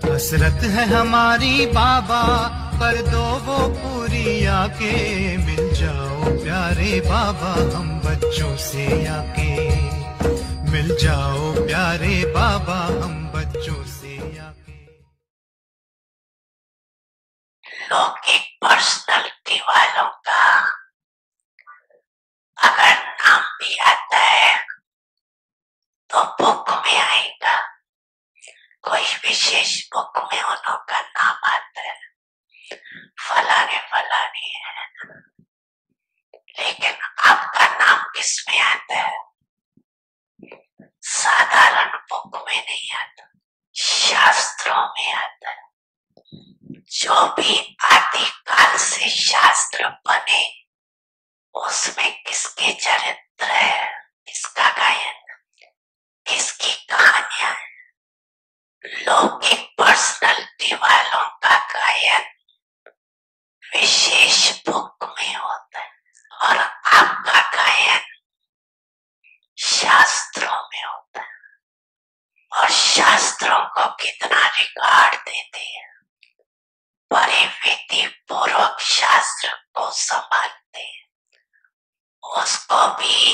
हसरत है हमारी बाबा, कर दो वो पूरी आके। मिल जाओ प्यारे बाबा हम बच्चों से आके। मिल जाओ प्यारे बाबा हम बच्चों से आके। लौकिक पर्सनालिटी वालों का अगर नाम भी आता है तो बुक में आएगा, कोई विशेष बुक में उन्हों का नाम आता है, फलाने फलाने है, लेकिन आपका नाम किस में आता है? साधारण बुक में नहीं आता, शास्त्रों में आता है। जो भी आदिकाल से शास्त्र बने उसमें किसके चरित्र है, किसका गायन, किसकी कहानियां है, लौकिक पर्सनालिटी वालों का गायन विशेष बुक में होता है और आपका गायन शास्त्रों में होता है। और शास्त्रों को कितना रिकॉर्ड देते हैं, बड़े विधि पूर्वक शास्त्र को संभालते हैं, उसको भी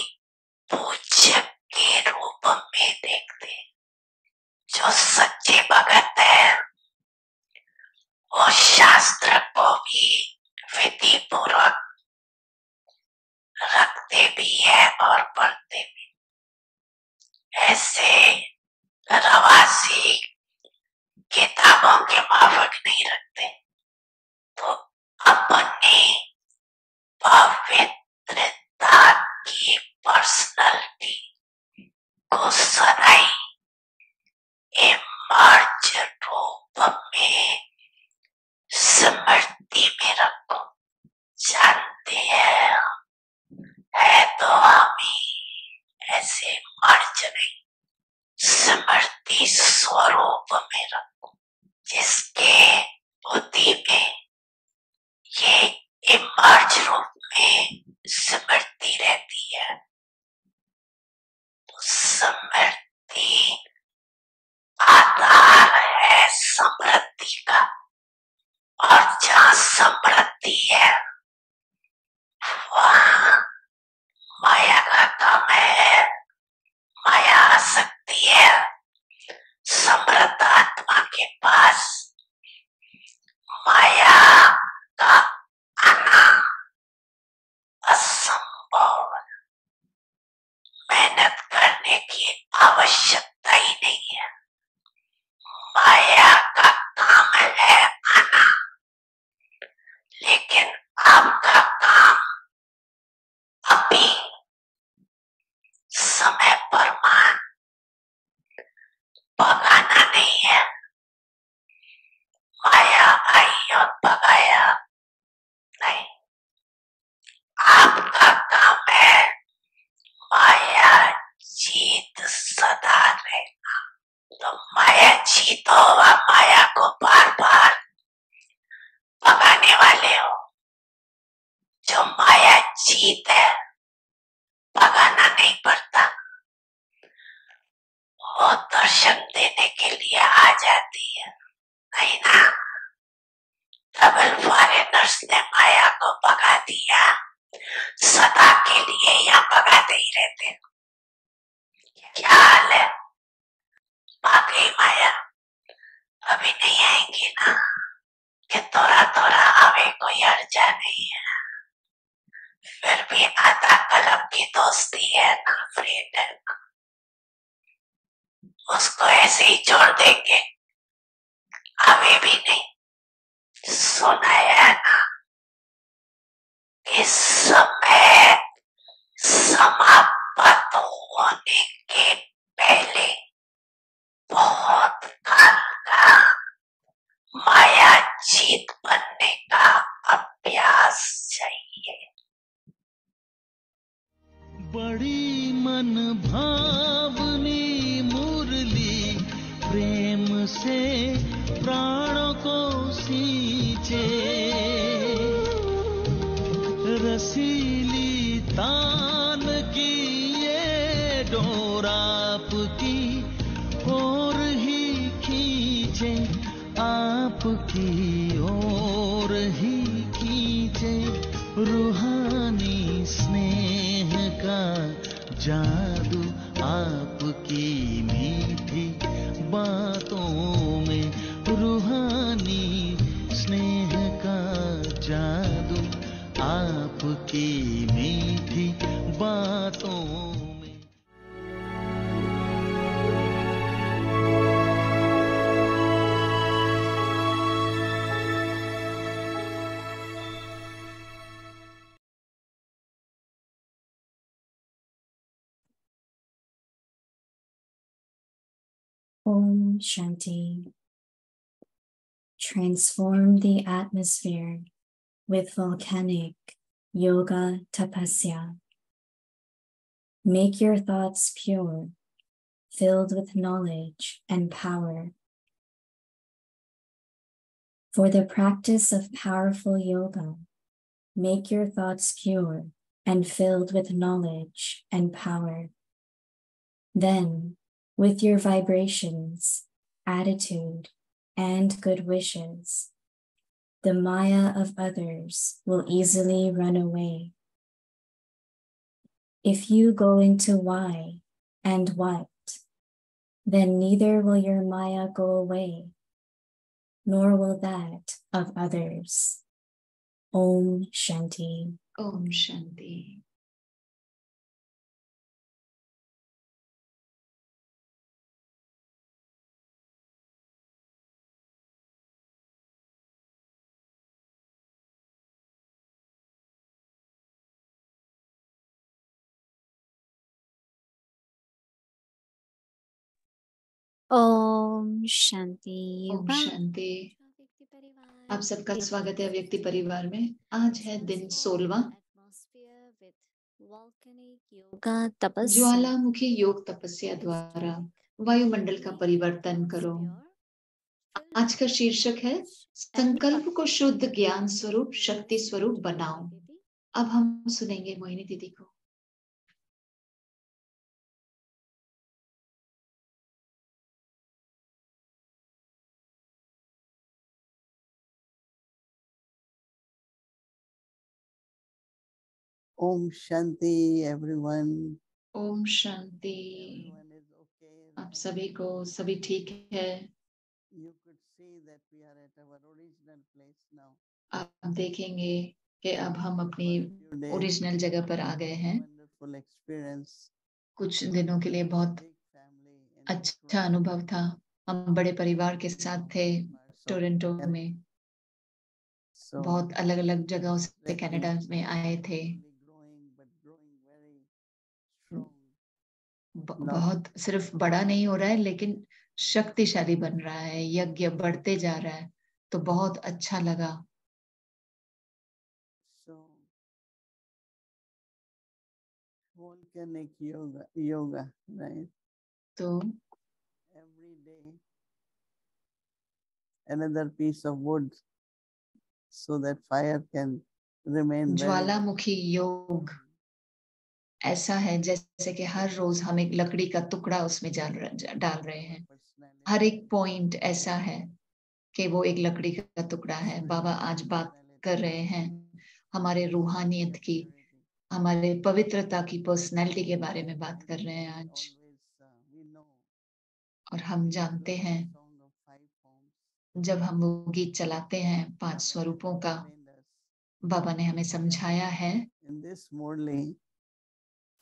पूज्य के रूप में देखते हैं। जो सच्चे भगत है वो शास्त्र को भी विधि पूर्वक रखते भी है और पढ़ते भी। ऐसे रवासी किताबों के माफक नहीं रखते, तो अपनी पवित्रता की पर्सनालिटी को सदाई इमर्ज रूप में स्मृति में रखो। जानते हैं है तो हम ही, ऐसे मर्ज नहीं, स्मृति स्वरूप में रखो, जिसके बुद्धि में ये इमर्ज रूप में स्मृति रहती है। तो स्मृति आधार है समृद्धि का, और जहाँ समृद्धि है वहाँ माया का काम है, माया आ सकती है। समृद्ध आत्मा के पास माया का आना असंभव, मेहनत करने की आवश्यकता ही नहीं है। माया का काम है आना, लेकिन आपका काम अभी समय पर मान भगाना नहीं है। माया आई और भगाया नहीं, आपका काम है माया जीत सदा रहना। तो माया जीतो व माया को बार बार भगाने वाले हो। जो माया जीत है, भगाना नहीं पड़ता, वो दर्शन देने के लिए आ जाती है, नहीं ना? डबल फॉरेनर्स ने माया को भगा दिया, सदा के लिए यहाँ भगाते ही रहते। क्या हाल है? भाग गई माया, अभी नहीं आएंगी ना, कि थोड़ा थोड़ा आवे, कोई अर्जा नहीं है। फिर भी आधा कलम की दोस्ती है ना, फ्रेंड है ना, उसको ऐसे ही छोड़ देंगे, आवे भी नहीं। सुनाया ना कि समय समाप्त होने के पहले बहुत काल का माया जीत बनने का अभ्यास चाहिए। बड़ी मन भावनी मुरली प्रेम से प्राणों को सींचे, रसीली तान की ये डोर आपकी ओर ही खींचे, आपकी ओर ही खींचे, रूहानी स्नेह का जादू आपकी मीठी बातों में, रूहानी स्नेह का जादू आपकी मीठी बातों में। Om Shanti. Transform the atmosphere with volcanic yoga tapasya. Make your thoughts pure, filled with knowledge and power. For the practice of powerful yoga, make your thoughts pure and filled with knowledge and power. Then, with your vibrations, attitude, and good wishes, the Maya of others will easily run away. If you go into why and what, then neither will your Maya go away, nor will that of others. Om Shanti. Om Shanti. Om Shanti. Om Shanti. आप सबका स्वागत है व्यक्ति परिवार में। आज है दिन 16वां ज्वालामुखी योग तपस्या द्वारा वायुमंडल का परिवर्तन करो। आज का शीर्षक है संकल्प को शुद्ध ज्ञान स्वरूप शक्ति स्वरूप बनाओ। अब हम सुनेंगे मोहिनी दीदी को। Om Shanti everyone. Om Shanti. आप सभी को सभी ठीक है। You could see that we are at our original place now. आप देखेंगे कि अब हम अपनी ओरिजिनल जगह पर आ गए हैं। Wonderful experience. कुछ दिनों के लिए बहुत Big family in अच्छा अनुभव था। हम बड़े परिवार के साथ थे टोरंटो में। So बहुत अलग अलग जगहों से कनाडा में आए थे। growing but growing very strong. बहुत सिर्फ बड़ा नहीं हो रहा है लेकिन शक्तिशाली बन रहा है। यज्ञ बढ़ते जा रहा है तो बहुत अच्छा लगा। So volcanic yoga, right? तो Every day another piece of wood so that fire can remain very ज्वालामुखी योग ऐसा है जैसे कि हर रोज हम एक लकड़ी का टुकड़ा उसमें डाल रहे हैं। हर एक पॉइंट ऐसा है कि वो एक लकड़ी का टुकड़ा है। बाबा आज बात कर रहे हैं हमारे रूहानियत की, हमारे पवित्रता की, पर्सनैलिटी के बारे में बात कर रहे हैं आज। और हम जानते हैं जब हम वो गीत चलाते हैं 5 स्वरूपों का, बाबा ने हमें समझाया है। In this Murli,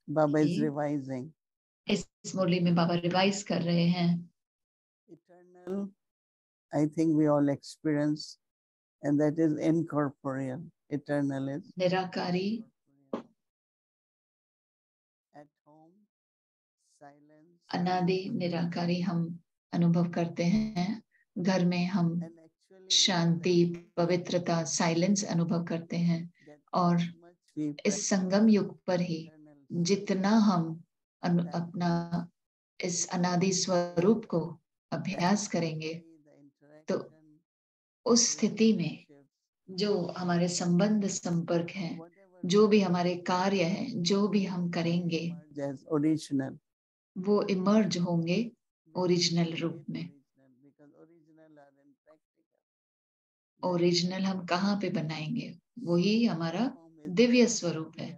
Baba is revising. इस मुरली में बाबा रिवाइज कर रहे हैं। Eternal, I think we all experience, and that is incorporeal. Eternal is Nirankari, at home, silence, अनादि, निराकारी हम अनुभव करते हैं। घर में हम and actually शांति, पवित्रता, साइलेंस अनुभव करते हैं। that और much we इस संगम युग पर ही eternal जितना हम अपना इस अनादि स्वरूप को अभ्यास करेंगे, तो उस स्थिति में जो हमारे संबंध संपर्क हैं, जो भी हमारे कार्य हैं, जो भी हम करेंगे, ओरिजिनल, वो इमर्ज होंगे ओरिजिनल रूप में। ओरिजिनल हम कहाँ पे बनाएंगे? वही हमारा दिव्य स्वरूप है।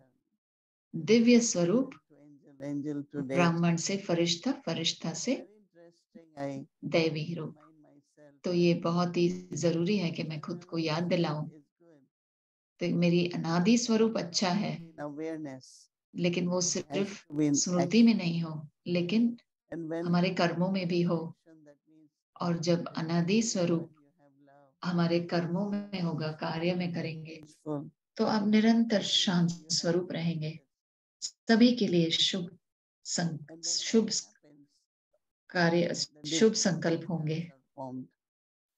दिव्य स्वरूप ब्राह्मण से फरिश्ता, फरिश्ता से दैवी रूप। तो ये बहुत ही जरूरी है कि मैं खुद को याद दिलाऊं। तो मेरी अनादि स्वरूप अच्छा है, लेकिन वो सिर्फ स्मृति में नहीं हो, लेकिन हमारे कर्मों में भी हो। और जब अनादि स्वरूप हमारे कर्मों में होगा, कार्य में करेंगे, तो आप निरंतर शांत स्वरूप रहेंगे। सभी के लिए शुभ कार्य, शुभ संकल्प होंगे।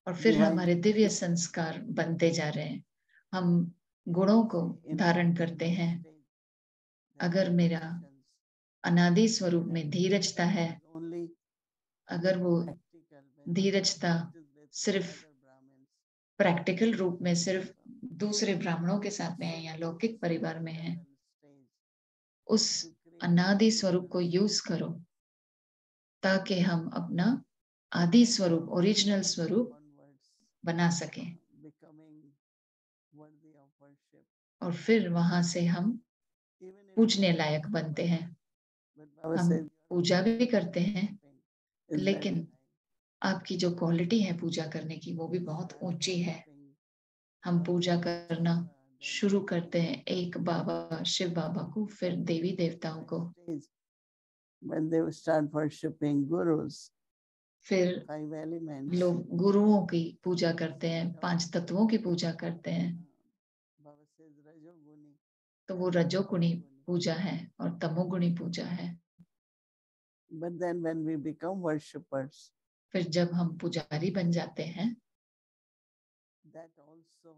और फिर हमारे दिव्य संस्कार बनते जा रहे हैं। हम गुणों को धारण करते हैं। अगर मेरा अनादि स्वरूप में धीरजता है, अगर वो धीरजता सिर्फ प्रैक्टिकल रूप में सिर्फ दूसरे ब्राह्मणों के साथ में है या लौकिक परिवार में है, उस अनादि स्वरूप को यूज करो ताकि हम अपना आदि स्वरूप, ओरिजिनल स्वरूप बना सकें। और फिर वहां से हम पूजने लायक बनते हैं। हम पूजा भी करते हैं, लेकिन आपकी जो क्वालिटी है पूजा करने की, वो भी बहुत ऊंची है। हम पूजा करना शुरू करते हैं एक बाबा, शिव बाबा को, फिर देवी देवताओं को। When they start worshipping gurus, फिर लोग गुरुओं की पूजा करते हैं, 5 तत्वों की पूजा करते हैं। तो वो रजोगुणी पूजा है और तमोगुणी पूजा है। But then when we become worshippers, फिर जब हम पुजारी बन जाते हैं, that also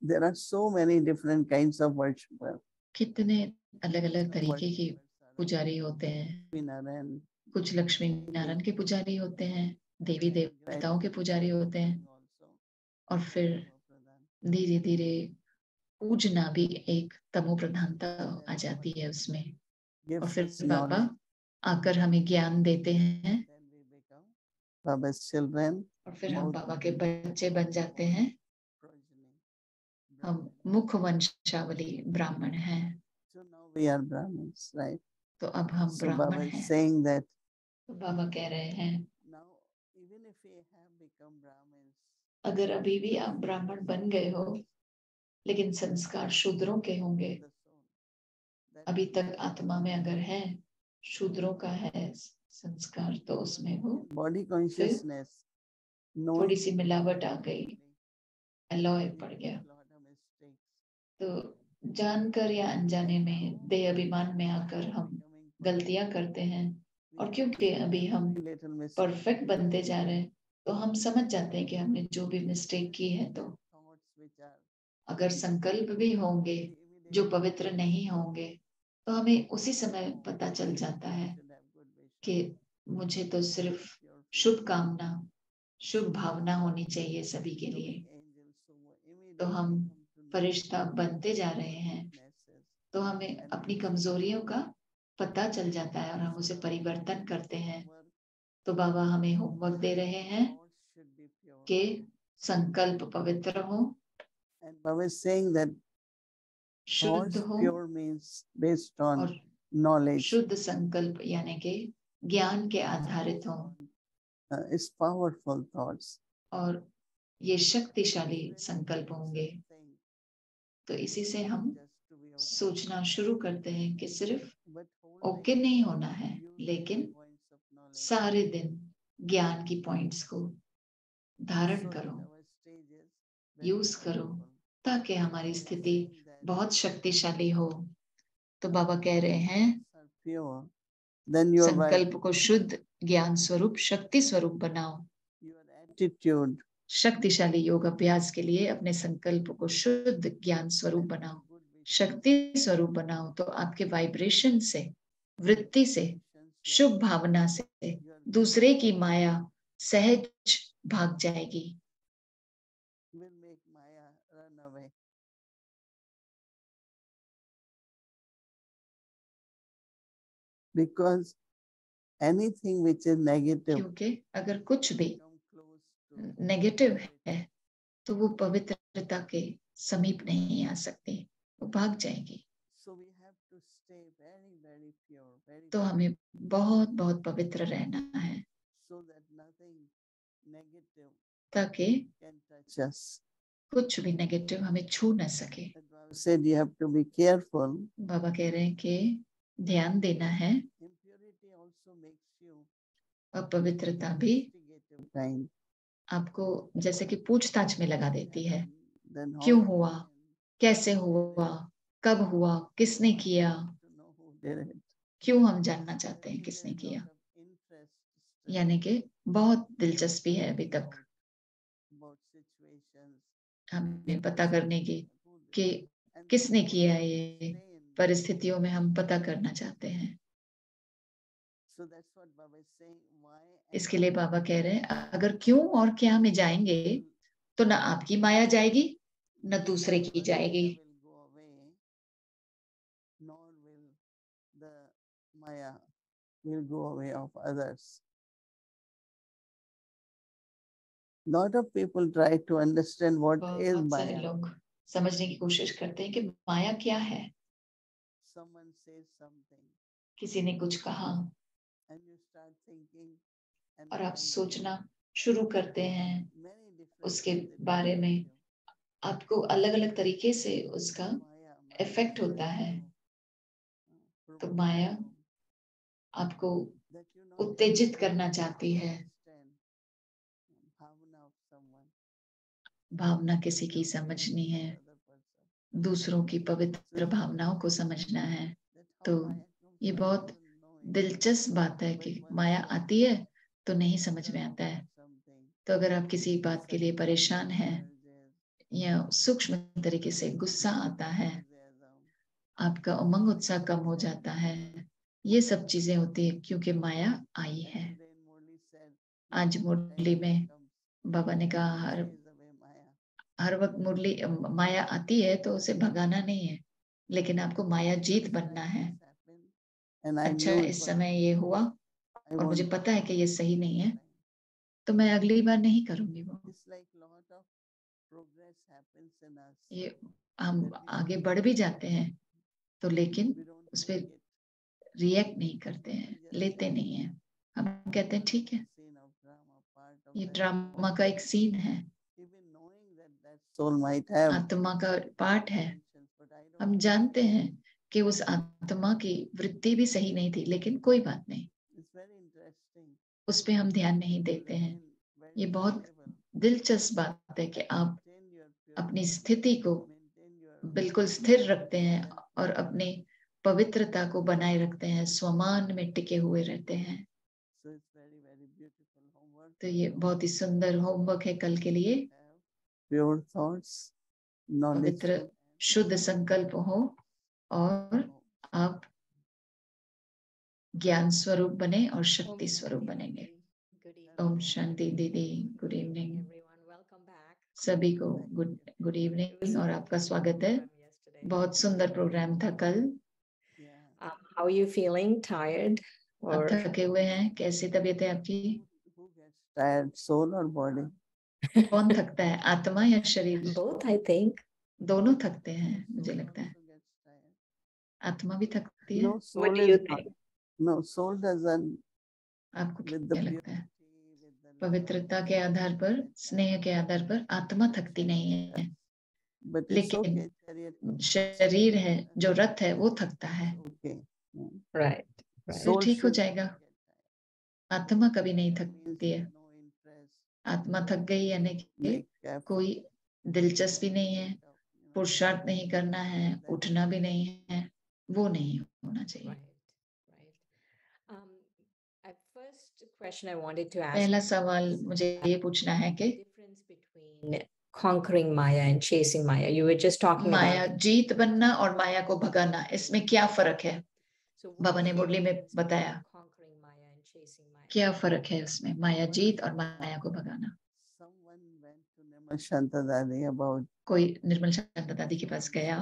there are so many different kinds of worshippers. कितने अलग अलग तरीके के पुजारी होते हैं। कुछ लक्ष्मी नारायण के पुजारी होते हैं, देवी देवताओं के पुजारी होते हैं। और फिर धीरे धीरे पूजना भी एक तमो प्रधानता आ जाती है उसमें। और फिर बाबा आकर हमें ज्ञान देते हैं, और फिर हम बाबा के बच्चे बन जाते हैं। हम मुख वंशावली ब्राह्मण हैं। We are Brahmins, right? तो अब हम So Baba ब्राह्मण is हैं। saying that तो बाबा कह रहे हैं, now even if we have become Brahmins, अगर अभी भी आप ब्राह्मण बन गए हो, लेकिन संस्कार शूद्रों के होंगे। अभी तक आत्मा में अगर है, शूद्रों का है संस्कार, तो उसमें वो body consciousनess थोड़ी सी मिलावट आ गई, अलॉय पड़ गया। तो जानकर या अनजाने में देह अभिमान में आकर हम गलतियां करते हैं। और क्योंकि अभी हम परफेक्ट बनते जा रहे हैं, तो हम समझ जाते हैं कि हमने जो भी मिस्टेक की है। तो अगर संकल्प भी होंगे जो पवित्र नहीं होंगे, तो हमें उसी समय पता चल जाता है कि मुझे तो सिर्फ शुभ कामना, शुभ भावना होनी चाहिए सभी के लिए। तो हम फरिश्ता बनते जा रहे हैं, तो हमें अपनी कमजोरियों का पता चल जाता है और हम उसे परिवर्तन करते हैं। तो बाबा हमें होमवर्क दे रहे हैं कि संकल्प पवित्र हो, And Baba is saying that शुद्ध हो। pure means based on और knowledge. शुद्ध संकल्प यानी कि ज्ञान के आधारित हो। It's powerful thoughts. और ये शक्तिशाली संकल्प होंगे। तो इसी से हम सोचना शुरू करते हैं कि सिर्फ ओके नहीं होना है, लेकिन सारे दिन ज्ञान की पॉइंट्स को धारण करो, यूज करो, ताकि हमारी स्थिति बहुत शक्तिशाली हो। तो बाबा कह रहे हैं, संकल्प को शुद्ध ज्ञान स्वरूप, शक्ति स्वरूप बनाओ। शक्तिशाली योग अभ्यास के लिए अपने संकल्प को शुद्ध ज्ञान स्वरूप बनाओ, शक्ति स्वरूप बनाओ तो आपके वाइब्रेशन से, वृत्ति से, शुभ भावना से दूसरे की माया सहज भाग जाएगी। will make Maya run away. Because anything which is negative क्योंकि अगर कुछ भी come close to नेगेटिव है तो वो पवित्रता के समीप नहीं आ सकती, वो भाग जाएगी। So we have to stay very, very pure, very तो हमें बहुत बहुत पवित्र रहना है so that nothing negative ताकि can touch us. कुछ भी नेगेटिव हमें छू न सके। But Baba said you have to be careful. बाबा कह रहे हैं कि ध्यान देना है, Impurity also makes you अपवित्रता भी investigative kind. आपको जैसे कि पूछताछ में लगा देती है, Then how क्यों you हुआ, can कैसे हुआ, कब हुआ, किसने किया, to know who did it. क्यों हम जानना चाहते हैं किसने There's किया। lot of interest still यानी कि बहुत दिलचस्पी है अभी तक about situations. हमें पता करने की Who did कि it. And किसने therefore किया we ये stay in. परिस्थितियों में हम पता करना चाहते हैं। So that's what Baba is saying. Why? इसके लिए बाबा कह रहे हैं अगर क्यों और क्या में जाएंगे तो ना आपकी माया जाएगी न दूसरे की जाएगी। Will go away, nor will the Maya will go away of others. Lot of people try to understand what is बहुत सारे Maya. लोग समझने की कोशिश करते हैं कि माया क्या है। Someone says something किसी ने कुछ कहा and you start thinking and और आप trying to सोचना शुरू करते हैं many different उसके things it बारे affects में, you. आपको अलग अलग तरीके से उसका Maya इफेक्ट is होता trying है। to तो provoke माया you आपको that you're not उत्तेजित able करना to चाहती है। understand bhavana of someone. भावना किसी की समझनी है, Other person. दूसरों की पवित्र भावनाओं को समझना है। That's how तो Maya comes. ये I बहुत don't know it. दिलचस्प बात है कि माया आती है तो नहीं समझ में आता है। Something. तो अगर आप किसी बात के लिए परेशान हैं Urges, या सूक्ष्म तरीके से गुस्सा आता है, enthusiasm. आपका उमंग उत्साह कम हो जाता है, ये सब चीजें होती है क्योंकि माया आई है। Today in Murli said, आज मुरली में बाबा ने कहा हर chase away Maya. हर वक्त मुरली माया आती है तो उसे भगाना नहीं है, लेकिन आपको माया जीत बनना है। This happened, and I अच्छा knew it इस was समय ये हुआ I और मुझे won't पता है कि ये सही नहीं है, time. तो मैं अगली बार नहीं करूंगी वो। It's like lot of progress happens in us. ये हम आगे बढ़ भी जाते हैं तो लेकिन We don't उस पर take it. रिएक्ट नहीं करते हैं, लेते नहीं हैं। हम कहते हैं ठीक है, Scene of drama, part of ये that ड्रामा का एक सीन है, soul. Even knowing that that soul might have आत्मा का पार्ट है। intentions, but I don't हम जानते हैं कि उस आत्मा की वृत्ति भी सही नहीं थी, लेकिन कोई बात नहीं, It's very interesting. उस पे हम ध्यान नहीं देते हैं। ये बहुत दिलचस्प बात है कि आप Maintain your अपनी purity, स्थिति को maintain your बिल्कुल स्थिर रखते हैं और अपनी पवित्रता को बनाए रखते हैं, स्वमान में टिके हुए रहते हैं। so it's very, very beautiful homework. तो ये बहुत ही सुंदर होमवर्क है कल के लिए। Have pure thoughts, पवित्र knowledge. शुद्ध संकल्प हो और आप ज्ञान स्वरूप बने और शक्ति स्वरूप बनेंगे। ओम शांति दीदी, गुड इवनिंग सभी को, गुड इवनिंग और आपका स्वागत है। बहुत सुंदर प्रोग्राम था कल। How are you feeling? Tired? आप Or थके हुए हैं? कैसी तबीयत है आपकी? Who gets tired, soul or body? कौन थकता है, आत्मा या शरीर? both, I think. दोनों थकते हैं मुझे Soul लगता है। also gets tired. आत्मा भी थकती है। No, What soul do you is not. think? No, soul doesn't. आपको With the क्या लगता है? purity, with the love, पवित्रता के आधार पर, स्नेह के आधार पर आत्मा थकती नहीं है, but it's लेकिन okay. Chariot शरीर है जो रथ है वो थकता है। okay. Right. फिर Soul ठीक हो should जाएगा। not get tired. आत्मा कभी नहीं Means थकती है। no interest. आत्मा थक गई यानी कि Make effort. कोई दिलचस्पी नहीं है, पुरुषार्थ नहीं करना है, उठना भी नहीं है, वो नहीं होना चाहिए। Right. First question I wanted to ask. पहला सवाल मुझे ये पूछना है कि Difference between conquering Maya and chasing Maya. You were just talking Maya about. जीत बनना और माया को भगाना, इसमें क्या फर्क है? So what बाबा is ने the मुरली में difference बताया between conquering Maya and chasing Maya? क्या फर्क है उसमें, माया जीत और माया को भगाना? Someone went to Nirmal Shanta Dadi about कोई निर्मल शांता दादी के पास गया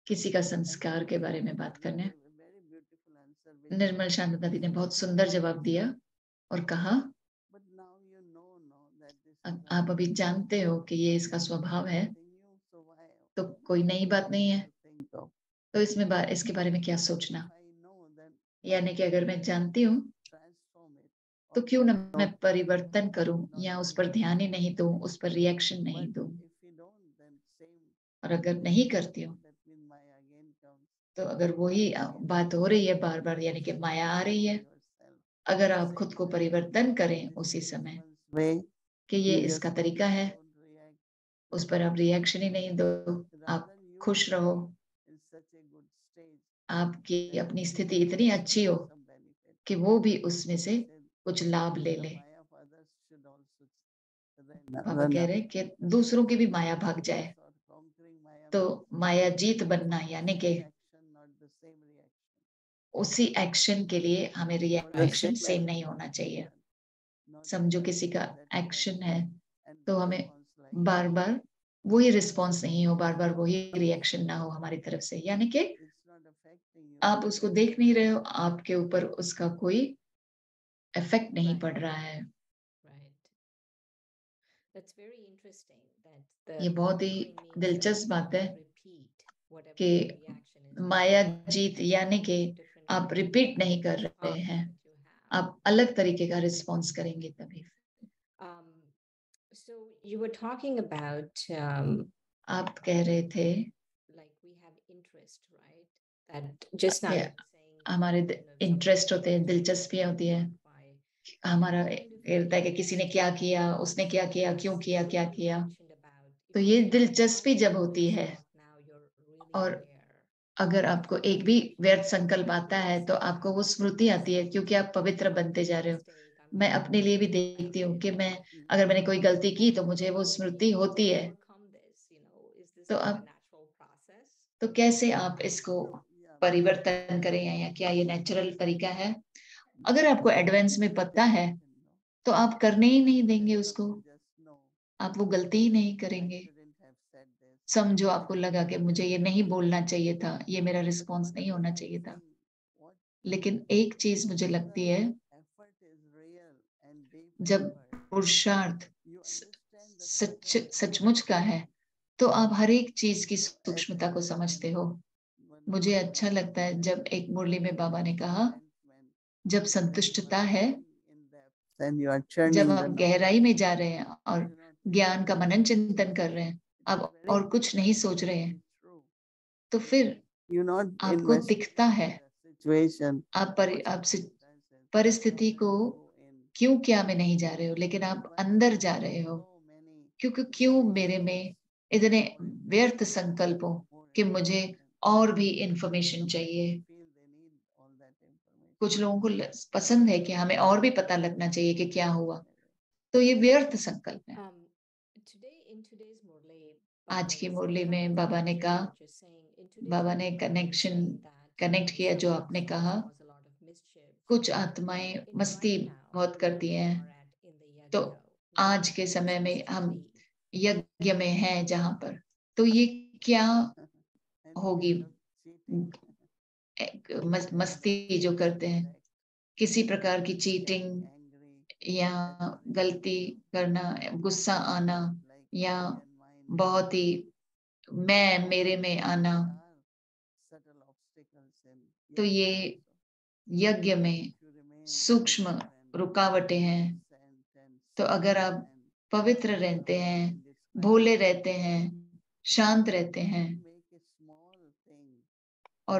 किसी का संस्कार के बारे में बात करने। very beautiful answer which निर्मल शांता दादी ने बहुत सुंदर जवाब दिया और कहा, but now you know that this is आप अभी जानते हो कि ये इसका स्वभाव है, something new, so why तो कोई नई बात नहीं है, think of? तो इसके बारे में क्या सोचना? If I know, then यानी कि अगर मैं जानती हूँ transform it. तो क्यों ना मैं परिवर्तन करूं या उस पर ध्यान ही नहीं दूं, उस पर रिएक्शन नहीं But दूं। if you don't, then same. और अगर नहीं करती हूँ That means Maya again comes. तो अगर वही बात हो रही है बार बार, यानी कि माया आ रही है। Yourself. अगर आप खुद को परिवर्तन करें उसी समय Way कि ये you इसका just तरीका है, don't react. उस पर आप रिएक्शन ही नहीं दो, आप Rather you खुश रहो, in such a good stage. आपकी अपनी स्थिति इतनी अच्छी हो Some benefit. कि वो भी उसमें से कुछ लाभ ले The ले। Maya of others should also बाबा कह रहे हैं कि दूसरों की भी माया भाग जाए। or conquering Maya तो means माया जीत बनना यानी कि action, not the same reaction. उसी एक्शन के लिए हमें रिएक्शन same सेम नहीं होना चाहिए। Not समझो the किसी का that you एक्शन like है and तो हमें response like बार बार वही रिस्पॉन्स नहीं हो, बार बार वही रिएक्शन ना हो हमारी तरफ से, यानी कि it's not affecting you. आप उसको देख नहीं रहे हो, आपके ऊपर उसका कोई इफेक्ट नहीं पड़ रहा है। Right. That's very interesting. That ये the बहुत ही conquering means दिलचस्प that बात है repeat whatever कि the reaction is. माया जीत यानी कि आप रिपीट नहीं कर रहे हैं, आप अलग तरीके का रिस्पॉन्स करेंगे तभी। So you were talking about आप कह रहे थे like we have interest, right? That just now you were saying हमारे इंटरेस्ट होते हैं, दिलचस्पियां होती है, हमारा रहता है कि किसी ने क्या किया, उसने क्या किया, क्यों किया, क्या किया। तो ये दिलचस्पी जब होती है और अगर आपको एक भी व्यर्थ संकल्प आता है तो आपको वो स्मृति आती है, क्योंकि आप पवित्र बनते जा रहे हो। मैं अपने लिए भी देखती हूँ कि मैं अगर मैंने कोई गलती की तो मुझे वो स्मृति होती है। तो अब तो कैसे आप इसको परिवर्तन करें, या क्या ये नेचुरल तरीका है? अगर आपको एडवांस में पता है तो आप करने ही नहीं देंगे उसको, आप वो गलती ही नहीं करेंगे। समझो आपको लगा कि मुझे ये नहीं बोलना चाहिए था, ये मेरा रिस्पॉन्स नहीं होना चाहिए था, लेकिन एक चीज मुझे लगती है, जब पुरुषार्थ सचमुच का है तो आप हर एक चीज की सूक्ष्मता को समझते हो। मुझे अच्छा लगता है जब एक मुरली में बाबा ने कहा, जब संतुष्टता है, जब आप गहराई में जा रहे हैं और ज्ञान का मनन चिंतन कर रहे हैं, आप और कुछ नहीं सोच रहे हैं, तो फिर आपको दिखता है आप परिस्थिति को क्यों क्या में नहीं जा रहे हो, लेकिन आप अंदर जा रहे हो। क्योंकि क्यों मेरे में इतने व्यर्थ संकल्प हो कि मुझे और भी इंफॉर्मेशन चाहिए। कुछ लोगों को पसंद है कि हमें और भी पता लगना चाहिए कि क्या हुआ, तो ये व्यर्थ संकल्प है। आज की मुरली में बाबा ने कहा, बाबा ने कनेक्ट किया जो आपने कहा, कुछ आत्माएं मस्ती बहुत करती हैं, तो आज के समय में हम यज्ञ में हैं जहां पर, तो ये क्या होगी? मस्ती जो करते हैं, किसी प्रकार की चीटिंग या गलती करना, गुस्सा आना या बहुत ही मेरे में आना, तो ये यज्ञ में सूक्ष्म रुकावटें हैं। तो अगर आप पवित्र रहते हैं, भोले रहते हैं, शांत रहते हैं और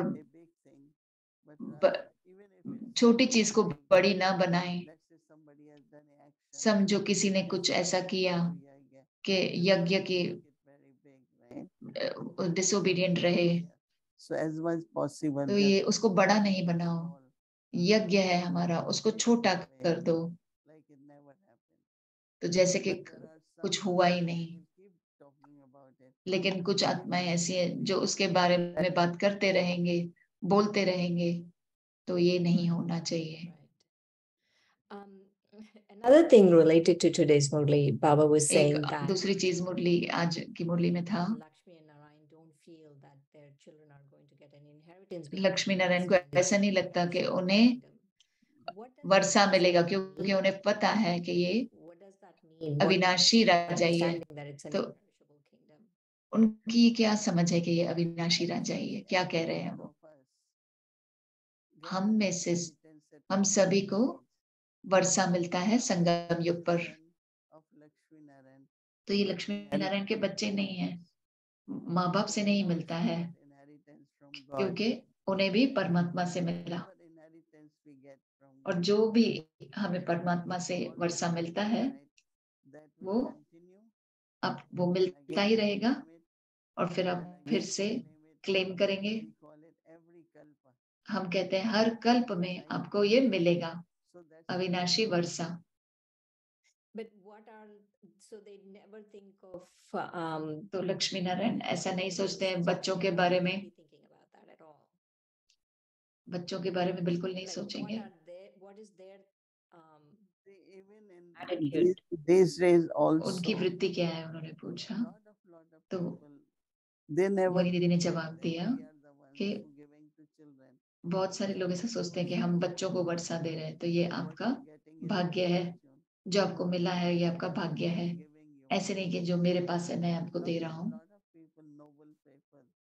छोटी चीज को बड़ी ना बनाएं। समझो किसी ने कुछ ऐसा किया कि यज्ञ की डिसोबीडियंट रहे, तो ये उसको बड़ा नहीं बनाओ, यज्ञ है हमारा, उसको छोटा कर दो, तो जैसे कि कुछ हुआ ही नहीं। लेकिन कुछ आत्माएं ऐसी हैं जो उसके बारे में बात करते रहेंगे, बोलते रहेंगे, तो ये नहीं होना चाहिए। Another thing related to today's Murli, Baba was एक saying that दूसरी चीज मुरली, आज की मुरली में था, Lakshmi and Narayan don't feel that their children are going to get an inheritance Lakshmi Narayan को ऐसा नहीं लगता कि उन्हें वर्षा मिलेगा, क्योंकि उन्हें पता है कि ये what does that mean? अविनाशी राजा ही है। Understanding that it's an तो imperishable kingdom. उनकी क्या समझ है कि ये अविनाशी राजा ही है? क्या कह रहे हैं वो? हम में से हम सभी को वर्षा मिलता है संगम युग पर। तो ये लक्ष्मी नारायण के बच्चे नहीं हैं, माँ बाप से नहीं मिलता है, क्योंकि उन्हें भी परमात्मा से मिला। और जो भी हमें परमात्मा से वर्षा मिलता है वो अब वो मिलता ही रहेगा, और फिर आप फिर से क्लेम करेंगे। हम कहते हैं हर कल्प में आपको ये मिलेगा, अविनाशी वर्षा। But what are so they never think of तो लक्ष्मी नारायण ऐसा नहीं सोचते हैं बच्चों के बारे में, thinking about that at all. बच्चों के बारे में बिल्कुल नहीं Like, सोचेंगे। what is their Attitude. These days also, उनकी वृत्ति क्या है, उन्होंने पूछा। तो they never मोहिनी दीदी ने जवाब दिया कि बहुत सारे लोग ऐसा सोचते हैं कि हम बच्चों को वर्षा दे रहे हैं, तो ये आपका भाग्य है, जो आपको मिला है ये आपका भाग्य है। ऐसे नहीं कि जो मेरे पास है मैं आपको दे रहा हूँ।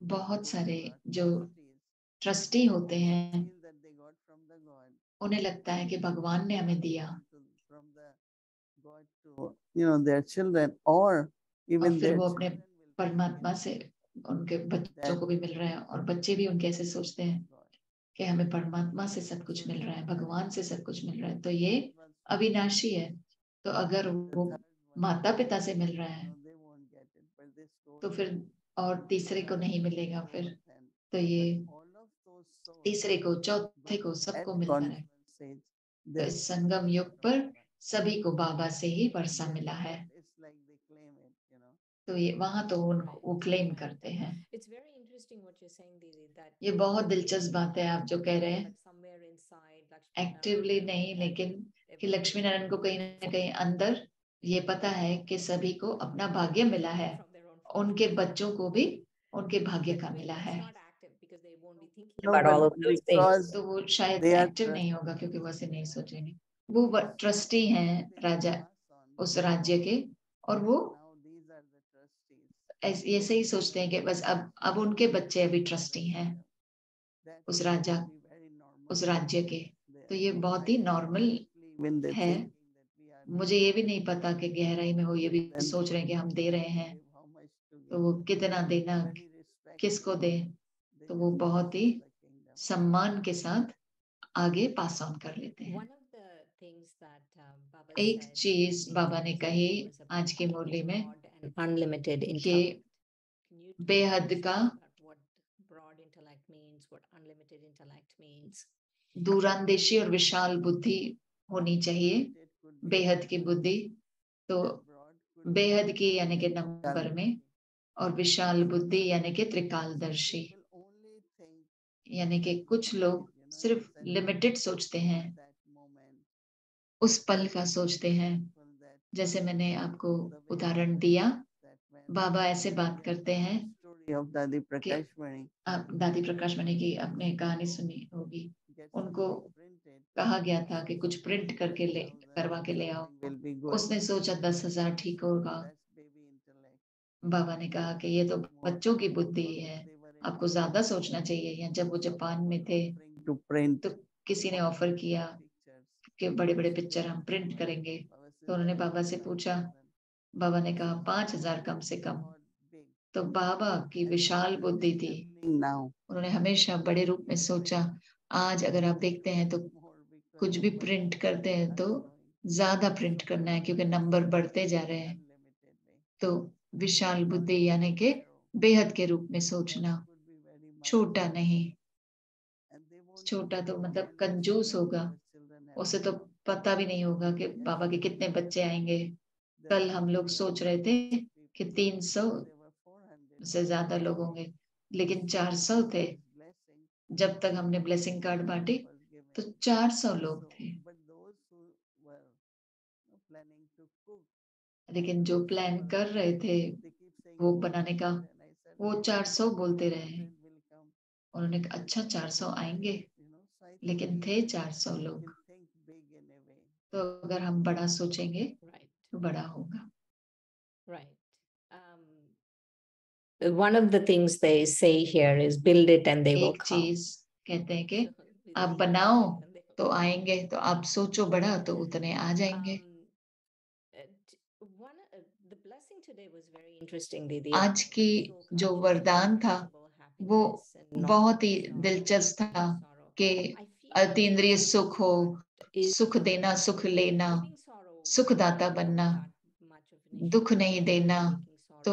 बहुत सारे जो ट्रस्टी होते हैं उन्हें लगता है कि भगवान ने हमें दिया, their children, or even और फिर their वो अपने परमात्मा से उनके बच्चों को भी मिल रहा है, और बच्चे भी उनके ऐसे सोचते हैं कि हमें परमात्मा से सब कुछ मिल रहा है, भगवान से सब कुछ मिल रहा है, तो ये अविनाशी है। तो अगर वो माता पिता से मिल रहा है तो फिर और तीसरे को नहीं मिलेगा, फिर तो ये तीसरे को, चौथे को, सबको मिलता है। तो इस संगम युग पर सभी को बाबा से ही वर्षा मिला है। तो ये वहां तो वो क्लेम करते हैं। It's very interesting what you're saying, Didi, that ये बहुत दिलचस्प बात है आप जो कह रहे हैं, like somewhere inside Lakshmi actively नहीं, लेकिन कि लक्ष्मी नारायण को कहीं ना कहीं अंदर ये पता है कि सभी को अपना भाग्य मिला है, उनके बच्चों को भी उनके भाग्य का मिला है। about all of those things. तो वो शायद they are एक्टिव नहीं होगा क्योंकि वो ऐसे नहीं सोचेंगे। वो ट्रस्टी हैं राजा उस राज्य के, और वो ऐसे ही सोचते हैं कि बस अब उनके बच्चे अभी ट्रस्टी हैं उस राजा, उस राज्य के। तो ये बहुत ही नॉर्मल है। मुझे ये भी नहीं पता कि गहराई में वो ये भी सोच रहे हैं कि हम दे रहे हैं, तो वो कितना देना, किसको दे, तो वो बहुत ही सम्मान के साथ आगे पास ऑन कर लेते हैं। One of the things that Baba एक said चीज in बाबा ने today's कही lecture was about आज की मुरली में broad and unlimited कि intellect. Can you बेहद tell का us about what broad intellect means, what unlimited intellect means? दूरांदेशी और विशाल बुद्धि होनी चाहिए, बेहद की बुद्धि। तो बेहद की यानी कि नंबर में, और विशाल बुद्धि यानी कि त्रिकालदर्शी, यानी कि कुछ लोग सिर्फ लिमिटेड सोचते हैं, उस पल का सोचते हैं। जैसे मैंने आपको उदाहरण दिया, बाबा ऐसे बात करते हैं कि आप दादी प्रकाश मणि की आपने कहानी सुनी होगी, उनको कहा गया था कि कुछ प्रिंट करवा के ले आओ। उसने सोचा 10,000 ठीक होगा। बाबा ने कहा कि ये तो बच्चों की बुद्धि है, आपको ज्यादा सोचना चाहिए। या जब वो जापान में थे तो किसी ने ऑफर किया कि बड़े बड़े पिक्चर हम प्रिंट करेंगे, तो उन्होंने बाबा से पूछा, बाबा ने कहा 5,000 कम से कम। तो बाबा की विशाल बुद्धि थी, उन्होंने हमेशा बड़े रूप में सोचा। आज अगर आप देखते हैं तो कुछ भी प्रिंट करते हैं तो ज्यादा प्रिंट करना है क्योंकि नंबर बढ़ते जा रहे हैं। तो विशाल बुद्धि यानी कि बेहद के रूप में सोचना, छोटा नहीं। छोटा तो मतलब कंजूस होगा, उसे तो पता भी नहीं होगा कि बाबा के कितने बच्चे आएंगे। कल हम लोग सोच रहे थे कि उससे ज्यादा लोग होंगे, लेकिन 400 थे। जब तक हमने ब्लेसिंग कार्ड बांटे तो 400 लोग थे। लेकिन जो प्लान कर रहे थे वो बनाने का, वो 400 बोलते रहे। उन्होंने कहा अच्छा 400 आएंगे, लेकिन थे 400 लोग। तो अगर हम बड़ा सोचेंगे Right. तो बड़ा होगा। Right. One of the things they say here is build it and they will एक come. चीज कहते हैं कि आप बनाओ तो आएंगे, तो आप सोचो बड़ा तो उतने आ जाएंगे। The blessing today was very interesting, Didi. आज की जो वरदान था वो बहुत ही दिलचस्प था कि अतीन्द्रिय सुख हो, सुख देना, सुख लेना, सुखदाता बनना, दुख नहीं देना। तो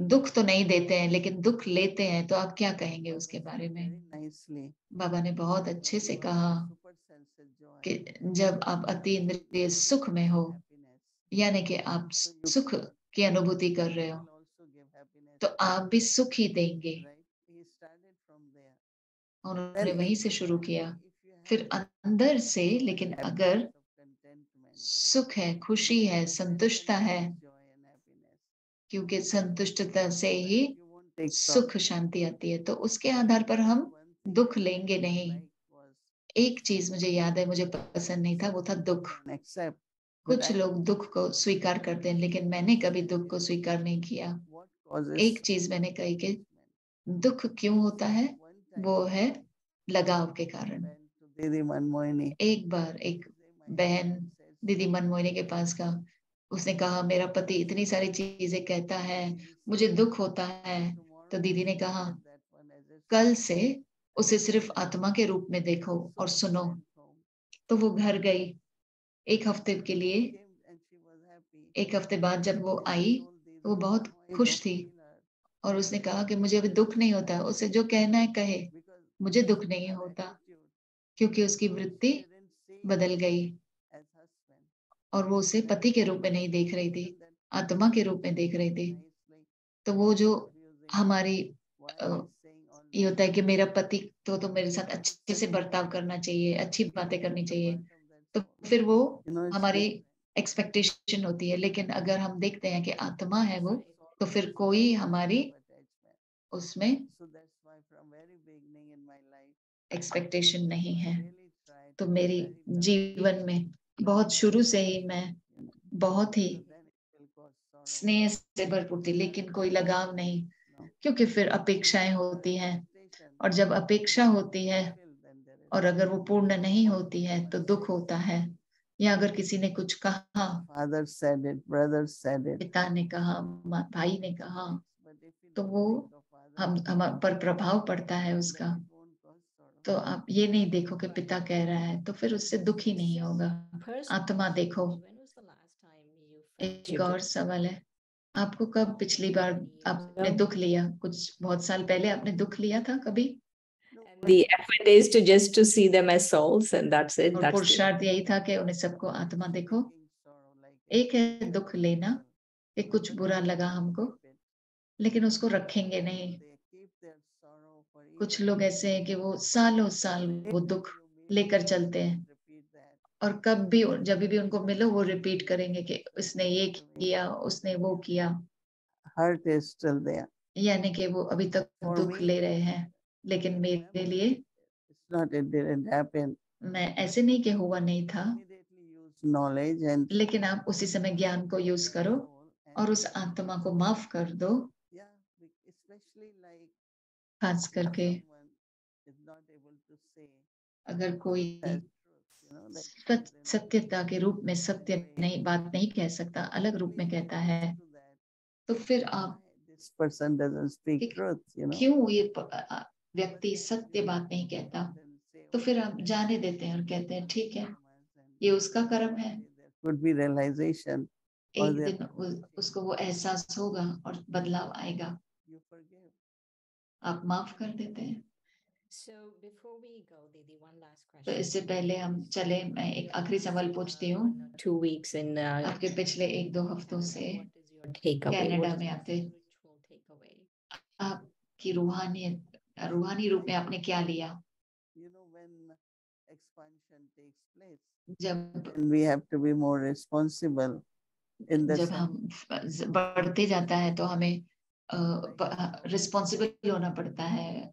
दुख तो नहीं देते हैं लेकिन दुख लेते हैं, तो आप क्या कहेंगे उसके बारे में? बाबा ने बहुत अच्छे से कहा कि जब आप अतीन्द्रिय सुख में हो, यानी कि आप सुख की अनुभूति कर रहे हो, तो आप भी सुख ही देंगे। उन्होंने वहीं से शुरू किया, फिर अंदर से। लेकिन अगर सुख है, खुशी है, संतुष्टता है, क्योंकि संतुष्टता से ही सुख शांति आती है, तो उसके आधार पर हम दुख लेंगे नहीं। एक चीज मुझे याद है, मुझे पसंद नहीं था, वो था दुख। कुछ लोग दुख को स्वीकार करते हैं, लेकिन मैंने कभी दुख को स्वीकार नहीं किया। एक चीज मैंने कही कि दुख क्यों होता है, वो है लगाव के कारण। एक बार एक बहन दीदी मनमोहिनी के पास का, उसने कहा मेरा पति इतनी सारी चीजें कहता है, मुझे दुख होता है। तो दीदी ने कहा कल से उसे सिर्फ आत्मा के रूप में देखो और सुनो। तो वो घर गई एक हफ्ते के लिए। एक हफ्ते बाद जब वो आई तो वो बहुत खुश थी और उसने कहा कि मुझे अभी दुख नहीं होता, उसे जो कहना है कहे, मुझे दुख नहीं होता, क्योंकि उसकी वृत्ति बदल गई और वो उसे पति के रूप में नहीं देख रही थी, आत्मा के रूप में देख रही थी। तो वो जो हमारी ये होता है कि मेरा पति तो मेरे साथ अच्छे से बर्ताव करना चाहिए, अच्छी बातें करनी चाहिए, तो फिर वो हमारी एक्सपेक्टेशन होती है। लेकिन अगर हम देखते हैं कि आत्मा है वो, तो फिर कोई हमारी उसमें एक्सपेक्टेशन नहीं है। तो मेरी जीवन में बहुत शुरू से ही मैं बहुत ही स्नेह से भरपूर थी, लेकिन कोई लगाव नहीं, क्योंकि फिर अपेक्षाएं होती हैं, और जब अपेक्षा होती है और अगर वो पूर्ण नहीं होती है तो दुख होता है। या अगर किसी ने कुछ कहा, Father said it, brother said it. पिता ने कहा, भाई ने कहा, तो वो हम पर प्रभाव पड़ता है उसका। तो आप ये नहीं देखो कि पिता कह रहा है तो फिर उससे दुख ही नहीं होगा। आत्मा देखो। एक और सवाल है, आपको कब पिछली बार आपने दुख लिया? कुछ बहुत साल पहले आपने दुख लिया था कभी? The effort is to just to see them as souls, and that's it. और That's it. पुरुषार्थ यही था कि उन्हें सबको आत्मा देखो। एक है दुख लेना कि कुछ बुरा लगा हमको, लेकिन उसको रखेंगे नहीं। कुछ लोग ऐसे हैं कि वो सालों साल वो दुख लेकर चलते हैं, और कब भी जब भी उनको मिलो वो रिपीट करेंगे कि उसने ये किया, उसने वो किया। Hurt is still there. यानी कि वो अभी तक दुख ले रहे हैं। लेकिन मेरे लिए It's not, it didn't happen. मैं ऐसे नहीं कि हुआ नहीं था, Knowledge and लेकिन आप उसी समय ज्ञान को यूज करो और उस आत्मा को माफ कर दो। खास करके अगर कोई सत्यता के रूप में सत्य नहीं बात नहीं कह सकता, अलग रूप में कहता है, तो फिर आप this person doesn't speak truth, क्यों ये व्यक्ति सत्य बात नहीं कहता, तो फिर आप जाने देते हैं और कहते हैं ठीक है, ये उसका कर्म है। Could be realization. एक दिन उसको वो एहसास होगा और बदलाव आएगा। आप माफ कर देते हैं। So before we go, Didi, one last question. तो इससे पहले हम चले, मैं एक आखिरी सवाल पूछती हूँ। 2 weeks in आपके पिछले 1-2 हफ्तों से what is your takeaway? Canada What is में your आते spiritual takeaway? आपकी रूहानी रूप में आपने क्या लिया? When expansion takes place, जब and we have to be more responsible in the जब हम बढ़ते जाता है तो हमें रिस्पॉन्सिबल होना पड़ता है।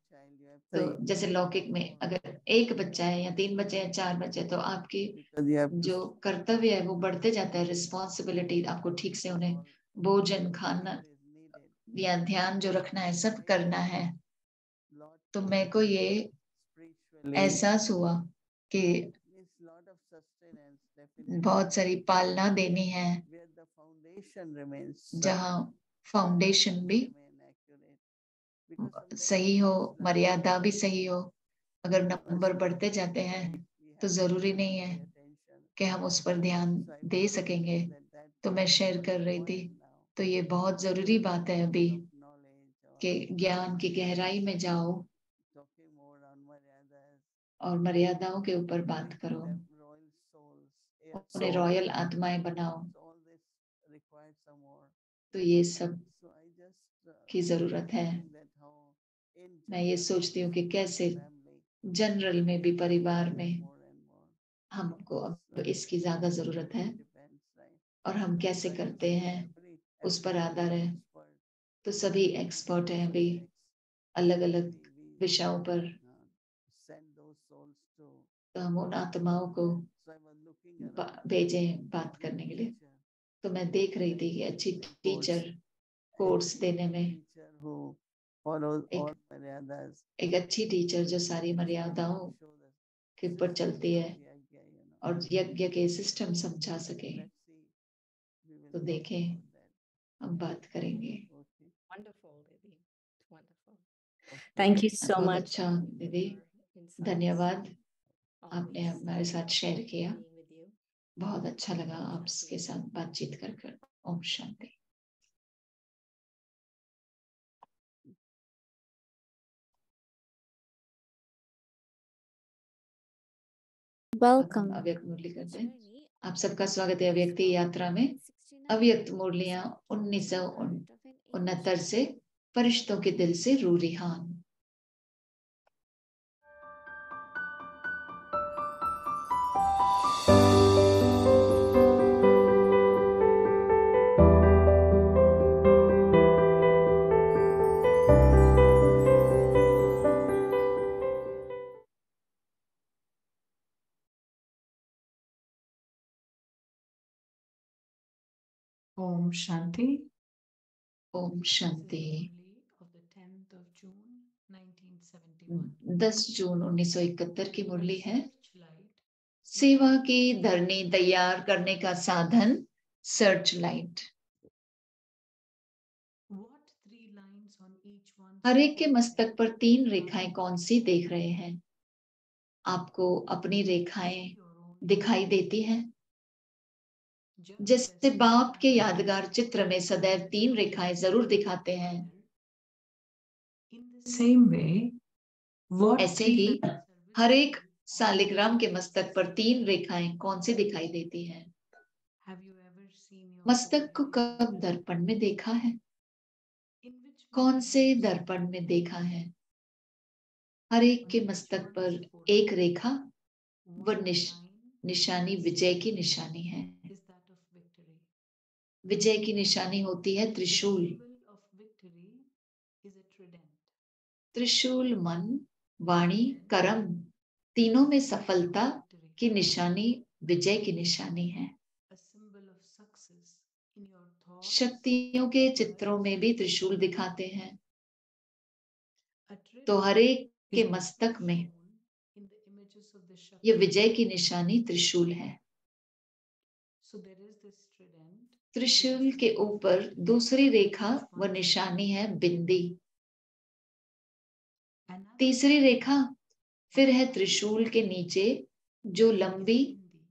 तो जैसे लौकिक में अगर एक बच्चा है या 3 बच्चे या 4 बच्चे, तो आपकी जो कर्तव्य है वो बढ़ते जाता है। रिस्पॉन्सिबिलिटी, आपको ठीक से उन्हें भोजन, खाना या ध्यान जो रखना है सब करना है। तो मेरे को ये एहसास हुआ कि बहुत सारी पालना देनी है, जहाँ फाउंडेशन भी सही हो, मर्यादा भी सही हो। अगर नंबर बढ़ते जाते हैं तो जरूरी नहीं है कि हम उस पर ध्यान दे सकेंगे। तो मैं शेयर कर रही थी, तो ये बहुत जरूरी बात है अभी कि ज्ञान की गहराई में जाओ और मर्यादाओं के ऊपर बात करो, उन्हें रॉयल आत्माएं बनाओ। तो ये सब की जरूरत है। मैं ये सोचती हूँ कि कैसे जनरल में भी, परिवार में हमको अब इसकी ज्यादा जरूरत है, और हम कैसे करते हैं उस पर आधार है। तो सभी एक्सपर्ट हैं अभी अलग अलग विषयों पर, तो हम उन आत्माओं को भेजें बात करने के लिए। तो मैं देख रही थी कि अच्छी टीचर कोर्स देने में, एक अच्छी टीचर जो सारी मर्यादाओं के ऊपर चलती है और यज्ञ के सिस्टम समझा सके। तो देखें, हम बात करेंगे। Wonderful, Didi. Wonderful. Thank you so बहुत much. अच्छा दीदी, धन्यवाद, आपने हमारे साथ शेयर किया। बहुत अच्छा लगा आपके साथ बातचीत कर। ओम शांति। Welcome. अव्यक्त मुरली करते हैं। आप सबका स्वागत है अव्यक्ति यात्रा में। अव्यक्त मुरलियां 1969 से फरिश्तों के दिल से रूरिहान। ओम शांति। ओम शांति। 10 जून 1971 की मुरली है। सेवा की धरनी तैयार करने का साधन सर्च लाइट। हर एक के मस्तक पर 3 रेखाएं कौन सी देख रहे हैं? आपको अपनी रेखाएं दिखाई देती हैं? जैसे बाप के यादगार चित्र में सदैव 3 रेखाएं जरूर दिखाते हैं, ऐसे ही हर एक सालिग्राम के मस्तक पर 3 रेखाएं कौन सी दिखाई देती हैं? मस्तक को कब दर्पण में देखा है? कौन से दर्पण में देखा है? हर एक के मस्तक पर एक रेखा व निशानी विजय की निशानी है। विजय की निशानी होती है त्रिशूल। त्रिशूल मन, वाणी, कर्म तीनों में सफलता की निशानी विजय की निशानी है। शक्तियों के चित्रों में भी त्रिशूल दिखाते हैं। तो हर एक के मस्तक में यह विजय की निशानी त्रिशूल है। त्रिशूल के ऊपर दूसरी रेखा व निशानी है बिंदी। तीसरी रेखा फिर है त्रिशूल के नीचे जो लंबी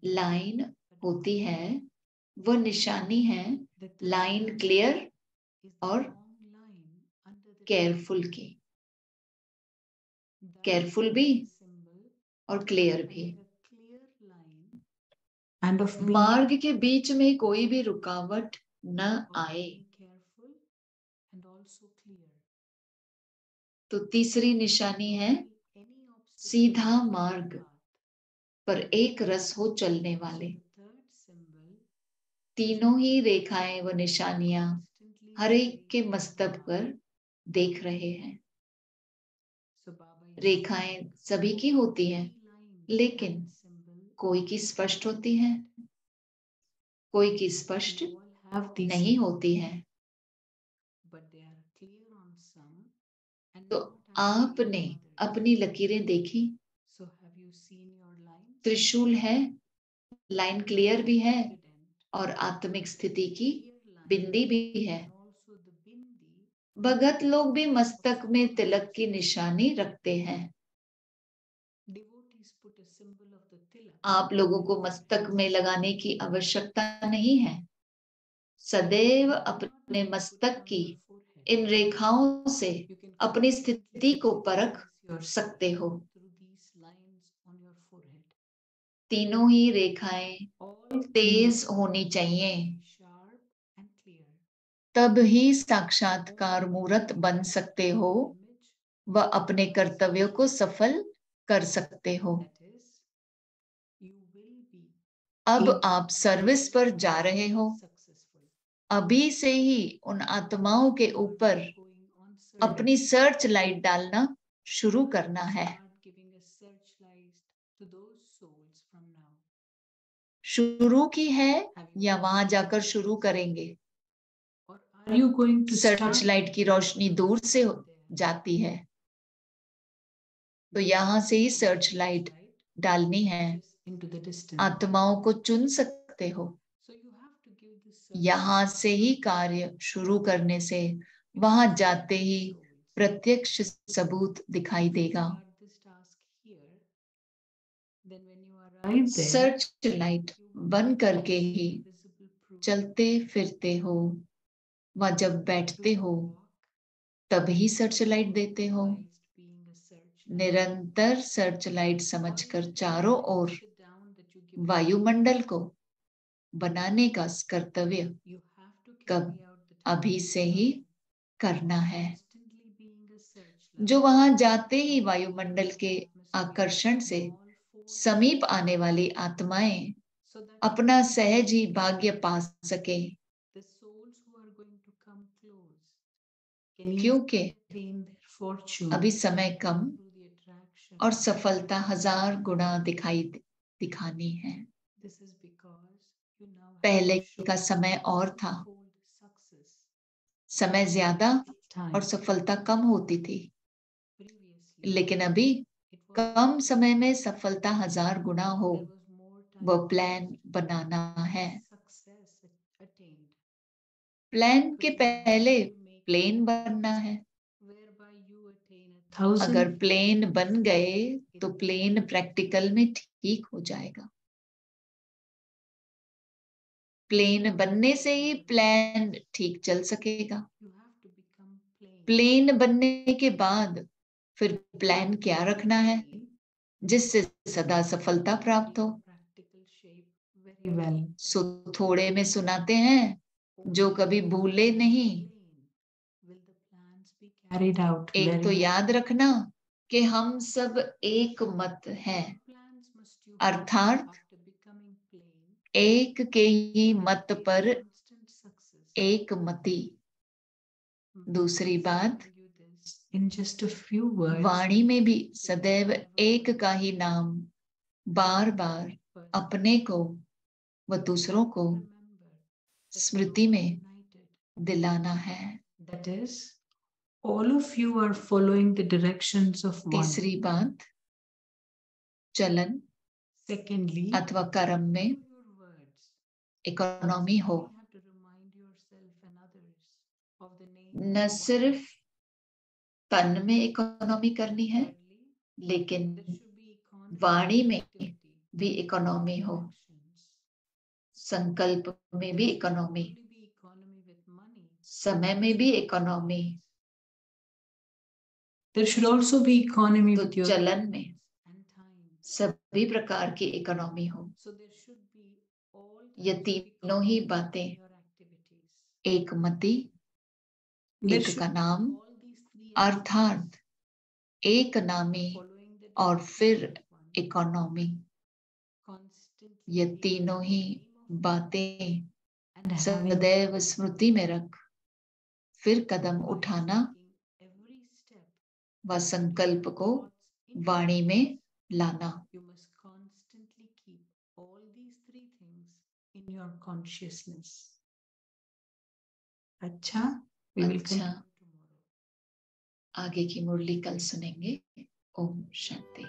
लाइन होती है, वह निशानी है लाइन क्लियर और केयरफुल की। केयरफुल भी और क्लियर भी। मार्ग के बीच में कोई भी रुकावट न आए। तो तीसरी निशानी है सीधा मार्ग पर एक रस हो चलने वाले। तीनों ही रेखाएं व निशानियां हर एक के मस्तक पर देख रहे हैं। रेखाएं सभी की होती हैं, लेकिन कोई की स्पष्ट होती है, कोई की स्पष्ट नहीं होती है। तो आपने अपनी लकीरें देखी, त्रिशूल है, लाइन क्लियर भी है और आत्मिक स्थिति की बिंदी भी है। भगत लोग भी मस्तक में तिलक की निशानी रखते हैं। आप लोगों को मस्तक में लगाने की आवश्यकता नहीं है। सदैव अपने मस्तक की इन रेखाओं से अपनी स्थिति को परख सकते हो। तीनों ही रेखाएं तेज होनी चाहिए, तब ही साक्षात्कार मूर्त बन सकते हो व अपने कर्तव्यों को सफल कर सकते हो। अब आप सर्विस पर जा रहे हो। अभी से ही उन आत्माओं के ऊपर अपनी सर्च लाइट डालना शुरू करना है। शुरू की है या वहां जाकर शुरू करेंगे? सर्च लाइट की रोशनी दूर से जाती है, तो यहां से ही सर्च लाइट डालनी है। आत्माओं को चुन सकते हो। यहां से ही कार्य शुरू करने से वहां जाते ही प्रत्यक्ष सबूत दिखाई देगा। सर्च लाइट बंद करके ही चलते फिरते हो, व जब बैठते हो तब ही सर्च लाइट देते हो। निरंतर सर्च लाइट समझकर चारों ओर वायुमंडल को बनाने का कर्तव्य कब अभी से ही करना है। जो वहां जाते ही वायुमंडल के आकर्षण से समीप आने वाली आत्माएं अपना सहज ही भाग्य पा सके, क्योंकि अभी समय कम और सफलता 1000 गुना दिखानी है। पहले का समय और था, समय ज्यादा और सफलता कम होती थी, लेकिन अभी कम समय में सफलता 1000 गुना हो, वो प्लान बनाना है। प्लान के पहले प्लेन बनना है। अगर प्लेन बन गए तो प्लेन प्रैक्टिकल में ठीक हो जाएगा। प्लेन बनने से ही प्लान ठीक चल सकेगा। प्लेन बनने के बाद फिर प्लान क्या रखना है जिससे सदा सफलता प्राप्त हो। सो थोड़े में सुनाते हैं, जो कभी भूले नहीं। एक तो याद रखना कि हम सब एक मत हैं, अर्थात एक के ही मत पर एक मति। दूसरी बात, वाणी में भी सदैव एक का ही नाम बार बार अपने को व दूसरों को स्मृति में दिलाना है। All of you are following the directions of one. तीसरी बात, चलन Secondly, अथवा कर्म में इकोनॉमी हो। न सिर्फ तन में इकोनॉमी करनी है, लेकिन वाणी में भी इकोनॉमी हो, संकल्प में भी इकोनॉमी, समय में भी economy. there should also be economy तो with your चलन में सभी प्रकार की इकोनॉमी हो। ये तीनों ही बातें एक मति, एक का नाम, अर्थात एक नामी और फिर इकोनॉमी, ये तीनों ही बातें सदैव स्मृति में रख, फिर कदम उठाना व संकल्प को वाणी में लाना। You must constantly keep all these three things in your consciousness. अच्छा, we will अच्छा, continue tomorrow. आगे की मुरली कल सुनेंगे। ओम शांति।